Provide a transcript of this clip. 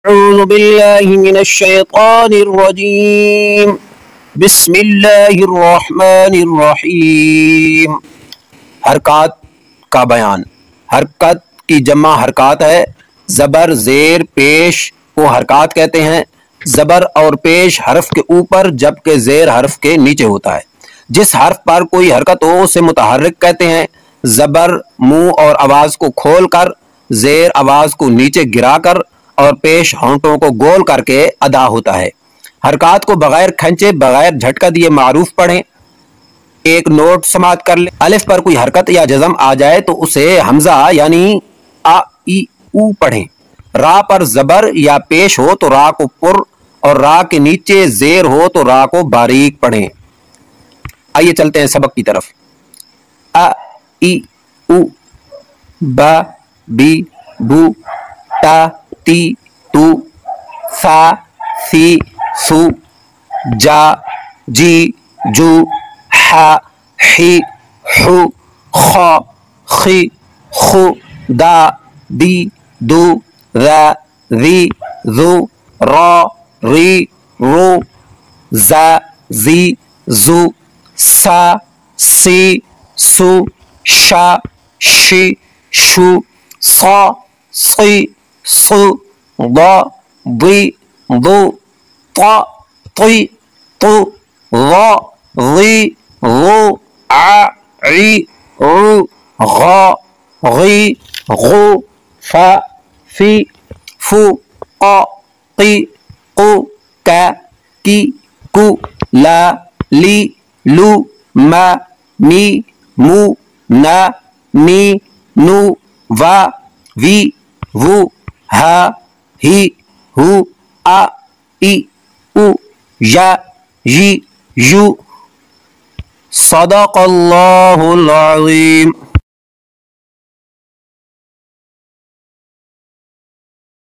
أعوذ بالله من الشيطان الرجيم بسم اللہ الرحمن الرحیم۔ حرکات کا بیان۔ حرکت کی جمع حرکات ہے۔ زبر زیر پیش کو حرکات کہتے ہیں۔ زبر اور پیش حرف کے اوپر جبکہ زیر حرف کے نیچے ہوتا ہے۔ جس حرف پر کوئی حرکت ہو اسے متحرک کہتے ہیں۔ زبر منہ اور آواز کو کھول کر، زیر آواز کو نیچے گرا کر اور پیش ہونٹوں کو گول کر کے ادا ہوتا ہے۔ حرکات کو بغیر کھنچے بغیر جھٹکا دیے معروف پڑھیں۔ ایک نوٹ سماعت کر لیں۔ الف پر کوئی حرکت یا جزم آ جائے تو اسے حمزہ یعنی آ ای او پڑھیں۔ را پر زبر یا پیش ہو تو را کو پر اور را کے نیچے زیر ہو تو را کو باریک پڑھیں۔ آئیے چلتے ہیں سبق کی طرف۔ ا ای او با بی بو تا تی تو ثا ثی ثو جا جی جو حا حی حو خا خی خو دا دی دو ذا ذی ذو را ری رو زا زی زو سا سی سو شا شی شو صا صی صو ضا ضی ضو طا طی طو ظا ظی ظو ع عی عو غا غی غو فا فی فو قا قی قو کا کی کو لا لی لو ما می مو نا می نو وا وی وو ہا ہی ہو آ ای او یا یی یو۔ صدق اللہ العظیم۔